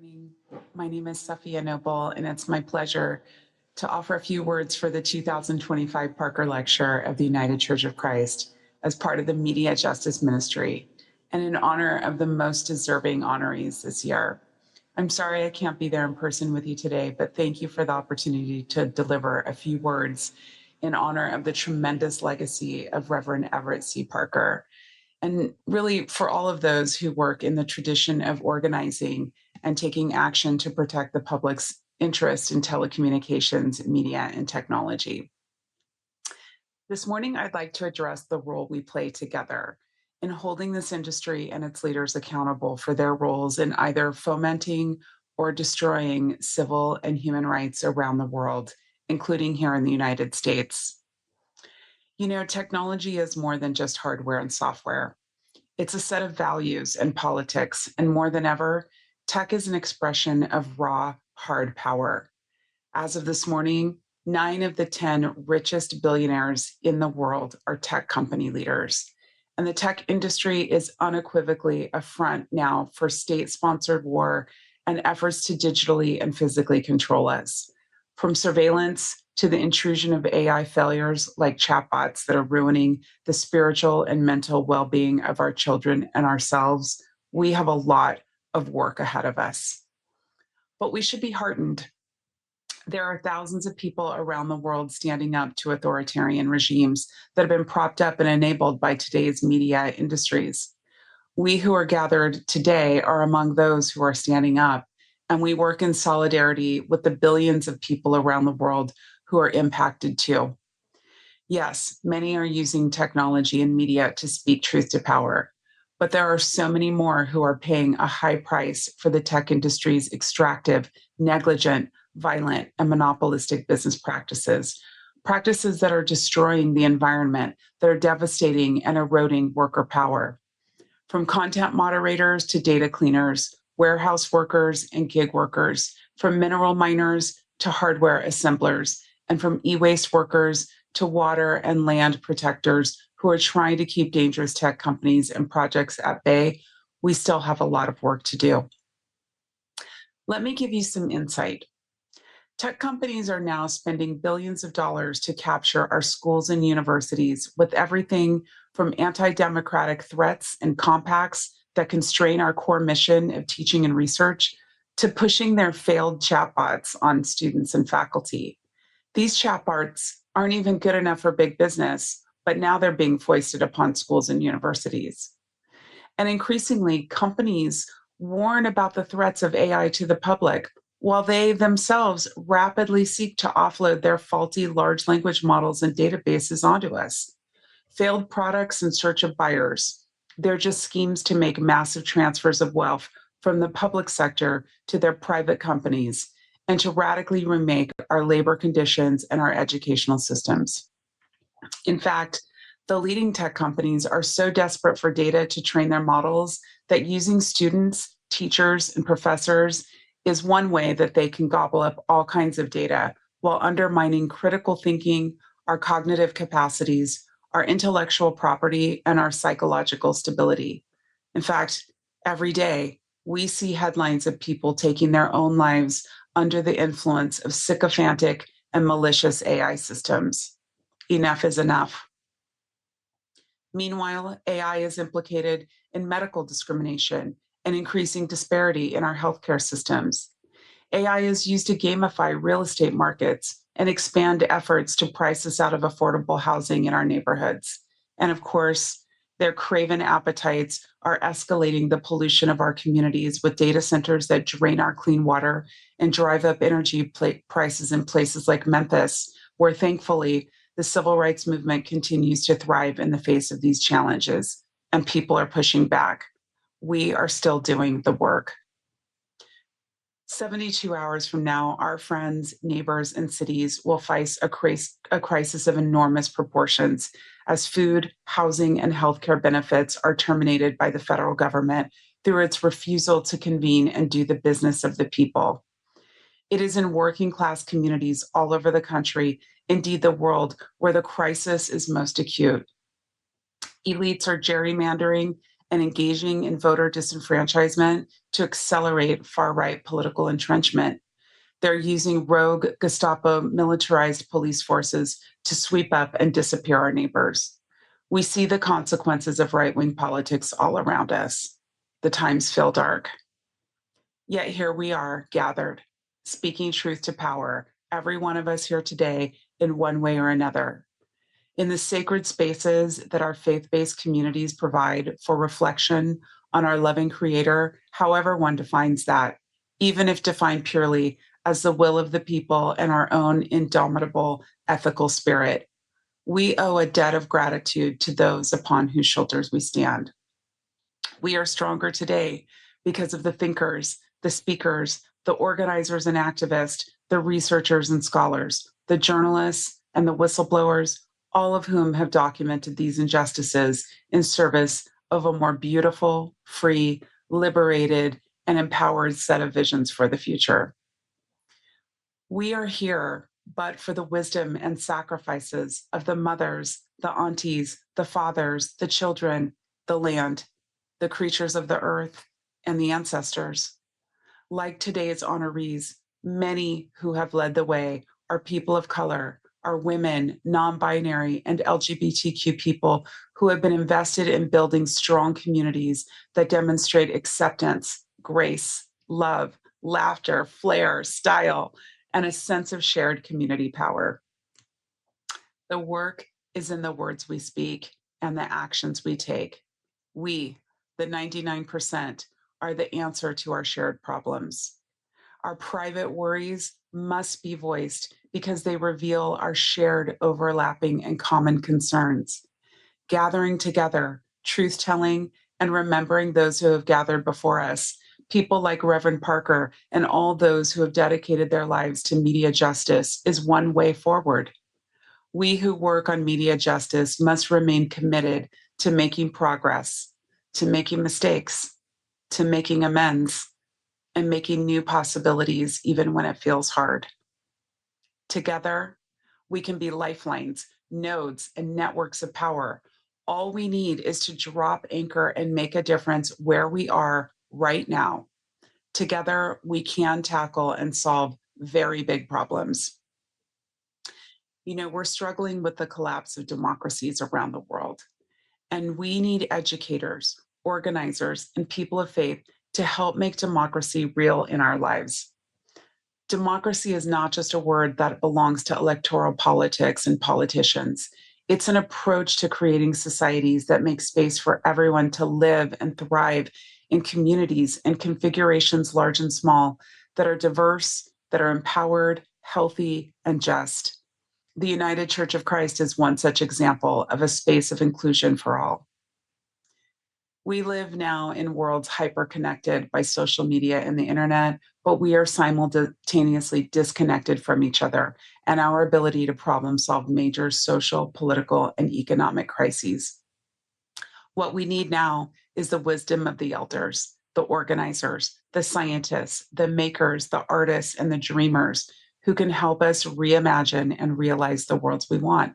morning. My name is Safiya Noble, and it's my pleasure to offer a few words for the 2025 Parker Lecture of the United Church of Christ as part of the Media Justice Ministry and in honor of the most deserving honorees this year. I'm sorry I can't be there in person with you today, but thank you for the opportunity to deliver a few words in honor of the tremendous legacy of Reverend Everett C. Parker, and really for all of those who work in the tradition of organizing and taking action to protect the public's interest in telecommunications, media, and technology. This morning, I'd like to address the role we play together in holding this industry and its leaders accountable for their roles in either fomenting or destroying civil and human rights around the world, including here in the United States. You know, technology is more than just hardware and software. It's a set of values and politics, and more than ever, tech is an expression of raw, hard power. As of this morning, 9 of the 10 richest billionaires in the world are tech company leaders. And the tech industry is unequivocally a front now for state-sponsored war and efforts to digitally and physically control us. From surveillance to the intrusion of AI failures like chatbots that are ruining the spiritual and mental well-being of our children and ourselves, we have a lot of work ahead of us. But we should be heartened. There are thousands of people around the world standing up to authoritarian regimes that have been propped up and enabled by today's media industries. We who are gathered today are among those who are standing up, and we work in solidarity with the billions of people around the world who are impacted too. Yes, many are using technology and media to speak truth to power, but there are so many more who are paying a high price for the tech industry's extractive, negligent, violent, and monopolistic business practices, practices that are destroying the environment, that are devastating and eroding worker power. From content moderators to data cleaners, warehouse workers and gig workers, from mineral miners to hardware assemblers, and from e-waste workers to water and land protectors who are trying to keep dangerous tech companies and projects at bay, we still have a lot of work to do. Let me give you some insight. Tech companies are now spending billions of dollars to capture our schools and universities with everything from anti-democratic threats and compacts that constrain our core mission of teaching and research to pushing their failed chatbots on students and faculty. These chatbots aren't even good enough for big business, but now they're being foisted upon schools and universities. And increasingly, companies warn about the threats of AI to the public, while they themselves rapidly seek to offload their faulty large language models and databases onto us. Failed products in search of buyers. They're just schemes to make massive transfers of wealth from the public sector to their private companies and to radically remake our labor conditions and our educational systems. In fact, the leading tech companies are so desperate for data to train their models that using students, teachers, and professors is one way that they can gobble up all kinds of data while undermining critical thinking, our cognitive capacities, our intellectual property, and our psychological stability. In fact, every day we see headlines of people taking their own lives under the influence of sycophantic and malicious AI systems. Enough is enough. Meanwhile, AI is implicated in medical discrimination and increasing disparity in our healthcare systems. AI is used to gamify real estate markets and expand efforts to price us out of affordable housing in our neighborhoods. And of course, their craven appetites are escalating the pollution of our communities with data centers that drain our clean water and drive up energy prices in places like Memphis, where thankfully the civil rights movement continues to thrive in the face of these challenges, and people are pushing back. We are still doing the work. 72 hours from now, our friends, neighbors, and cities will face a crisis of enormous proportions as food, housing, and healthcare benefits are terminated by the federal government through its refusal to convene and do the business of the people. It is in working class communities all over the country, indeed the world, where the crisis is most acute. Elites are gerrymandering and engaging in voter disenfranchisement to accelerate far-right political entrenchment. They're using rogue Gestapo militarized police forces to sweep up and disappear our neighbors. We see the consequences of right wing politics all around us. The times feel dark. Yet here we are, gathered, speaking truth to power, every one of us here today in one way or another. In the sacred spaces that our faith based communities provide for reflection on our loving Creator, however one defines that, even if defined purely as the will of the people and our own indomitable ethical spirit, we owe a debt of gratitude to those upon whose shoulders we stand. We are stronger today because of the thinkers, the speakers, the organizers and activists, the researchers and scholars, the journalists and the whistleblowers, all of whom have documented these injustices in service of a more beautiful, free, liberated, and empowered set of visions for the future. We are here, but for the wisdom and sacrifices of the mothers, the aunties, the fathers, the children, the land, the creatures of the earth, and the ancestors. Like today's honorees, many who have led the way are people of color, are women, non binary, and LGBTQ people who have been invested in building strong communities that demonstrate acceptance, grace, love, laughter, flair, style, and a sense of shared community power. The work is in the words we speak and the actions we take. We, the 99%, are the answer to our shared problems. Our private worries must be voiced because they reveal our shared, overlapping, and common concerns. Gathering together, truth telling, and remembering those who have gathered before us, people like Reverend Parker and all those who have dedicated their lives to media justice, is one way forward. We who work on media justice must remain committed to making progress, to making mistakes, to making amends, and making new possibilities even when it feels hard. Together, we can be lifelines, nodes, and networks of power. All we need is to drop anchor and make a difference where we are right now. Together, we can tackle and solve very big problems. We're struggling with the collapse of democracies around the world, and we need educators, organizers, and people of faith to help make democracy real in our lives. Democracy is not just a word that belongs to electoral politics and politicians. It's an approach to creating societies that make space for everyone to live and thrive in communities and configurations large and small that are diverse, that are empowered, healthy, and just. The United Church of Christ is one such example of a space of inclusion for all. We live now in worlds hyper-connected by social media and the internet, but we are simultaneously disconnected from each other and our ability to problem solve major social, political, and economic crises. What we need now is the wisdom of the elders, the organizers, the scientists, the makers, the artists, and the dreamers who can help us reimagine and realize the worlds we want.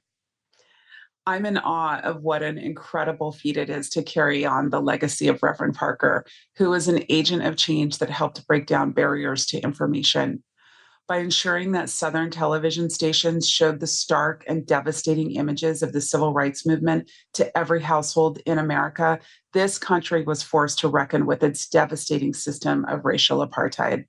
I'm in awe of what an incredible feat it is to carry on the legacy of Reverend Parker, who was an agent of change that helped break down barriers to information. By ensuring that Southern television stations showed the stark and devastating images of the civil rights movement to every household in America, this country was forced to reckon with its devastating system of racial apartheid.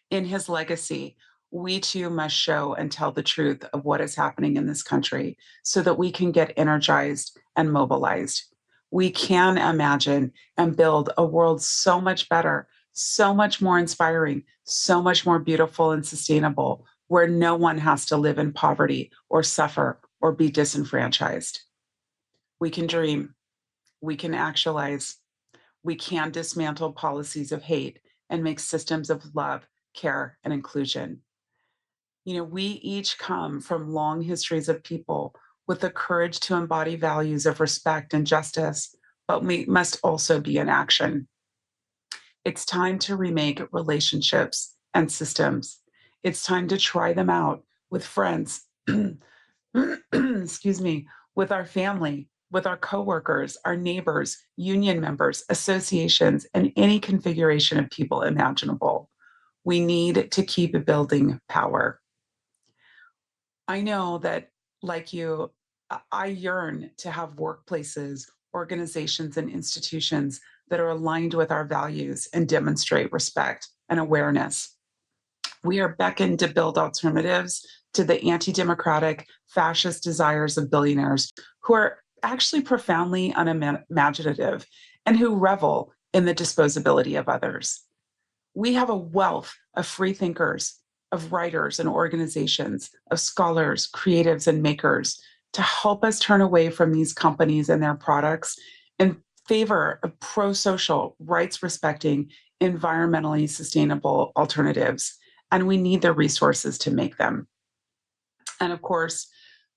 In his legacy, we too must show and tell the truth of what is happening in this country so that we can get energized and mobilized. We can imagine and build a world so much better, so much more inspiring, so much more beautiful and sustainable, where no one has to live in poverty or suffer or be disenfranchised. We can dream, we can actualize, we can dismantle policies of hate and make systems of love, care, and inclusion. We each come from long histories of people with the courage to embody values of respect and justice, but we must also be in action. It's time to remake relationships and systems. It's time to try them out with friends, excuse me, with our family, with our coworkers, our neighbors, union members, associations, and any configuration of people imaginable. We need to keep building power. I know that, like you, I yearn to have workplaces, organizations, and institutions that are aligned with our values and demonstrate respect and awareness. We are beckoned to build alternatives to the anti democratic, fascist desires of billionaires who are actually profoundly unimaginative and who revel in the disposability of others. We have a wealth of free thinkers, of writers and organizations, of scholars, creatives, and makers to help us turn away from these companies and their products in favor of pro social, rights respecting, environmentally sustainable alternatives. And we need the resources to make them. And of course,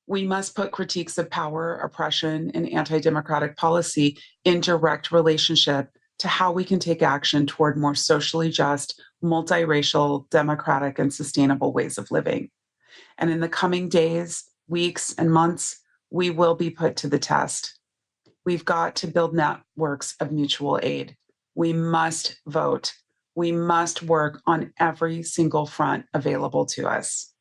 we must put critiques of power, oppression, and anti democratic policy in direct relationship to how we can take action toward more socially just, multiracial, democratic, and sustainable ways of living. And in the coming days, weeks, and months, we will be put to the test. We've got to build networks of mutual aid. We must vote. We must work on every single front available to us.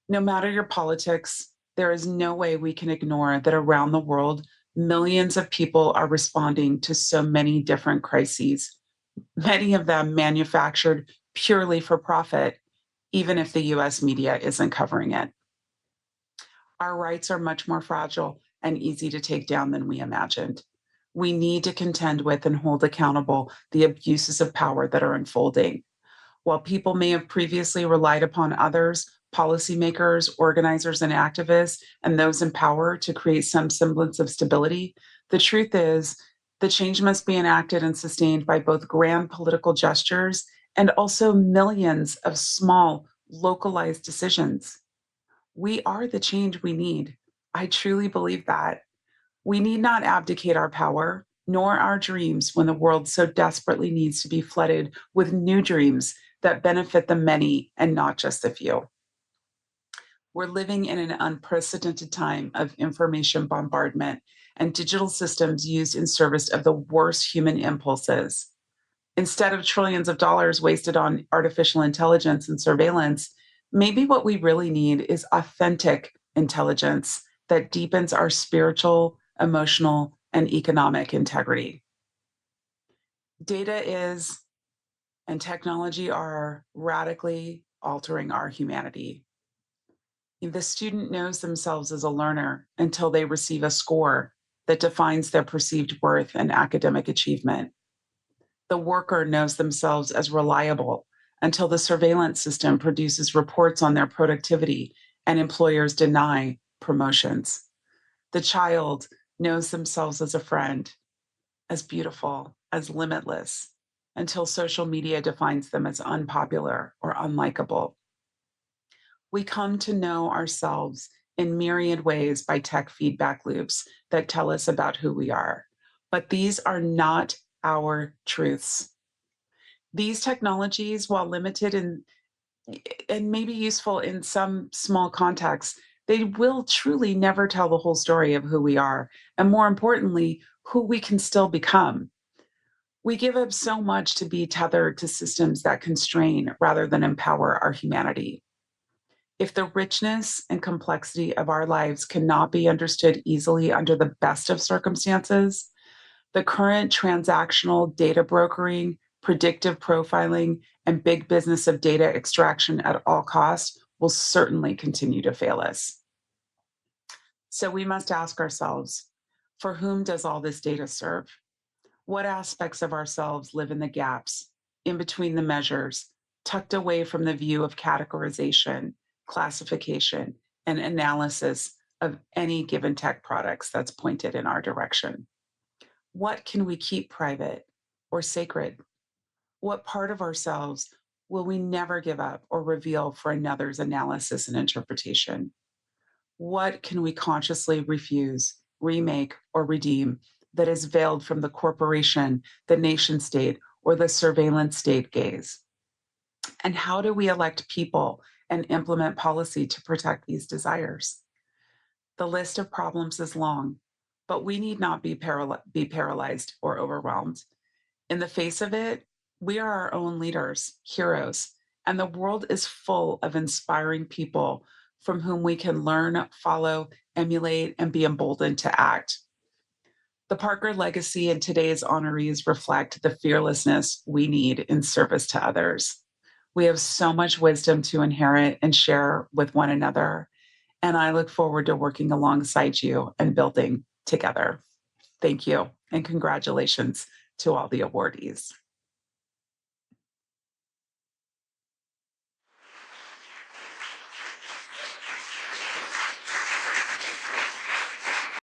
No matter your politics, there is no way we can ignore that around the world, millions of people are responding to so many different crises, many of them manufactured purely for profit, even if the US media isn't covering it. Our rights are much more fragile and easy to take down than we imagined. We need to contend with and hold accountable the abuses of power that are unfolding. While people may have previously relied upon others, policymakers, organizers, and activists, and those in power to create some semblance of stability, the truth is the change must be enacted and sustained by both grand political gestures and also millions of small, localized decisions. We are the change we need. I truly believe that. We need not abdicate our power nor our dreams when the world so desperately needs to be flooded with new dreams that benefit the many and not just the few. We're living in an unprecedented time of information bombardment and digital systems used in service of the worst human impulses. Instead of trillions of dollars wasted on artificial intelligence and surveillance, maybe what we really need is authentic intelligence that deepens our spiritual, emotional, and economic integrity. Data is and technology are radically altering our humanity. The student knows themselves as a learner until they receive a score that defines their perceived worth and academic achievement. The worker knows themselves as reliable until the surveillance system produces reports on their productivity and employers deny promotions. The child knows themselves as a friend, as beautiful, as limitless, until social media defines them as unpopular or unlikable. We come to know ourselves in myriad ways by tech feedback loops that tell us about who we are. But these are not our truths. These technologies, while limited and maybe useful in some small contexts, they will truly never tell the whole story of who we are, and more importantly, who we can still become. We give up so much to be tethered to systems that constrain rather than empower our humanity. If the richness and complexity of our lives cannot be understood easily under the best of circumstances, the current transactional data brokering, predictive profiling, and big business of data extraction at all costs will certainly continue to fail us. So we must ask ourselves, for whom does all this data serve? What aspects of ourselves live in the gaps, in between the measures, tucked away from the view of categorization, classification, and analysis of any given tech products that's pointed in our direction? What can we keep private or sacred? What part of ourselves will we never give up or reveal for another's analysis and interpretation? What can we consciously refuse, remake, or redeem that is veiled from the corporation, the nation state, or the surveillance state gaze? And how do we elect people and implement policy to protect these desires? The list of problems is long, but we need not be paralyzed or overwhelmed. In the face of it, we are our own leaders, heroes, and the world is full of inspiring people from whom we can learn, follow, emulate, and be emboldened to act. The Parker legacy and today's honorees reflect the fearlessness we need in service to others. We have so much wisdom to inherit and share with one another, and I look forward to working alongside you and building together. Thank you, and congratulations to all the awardees.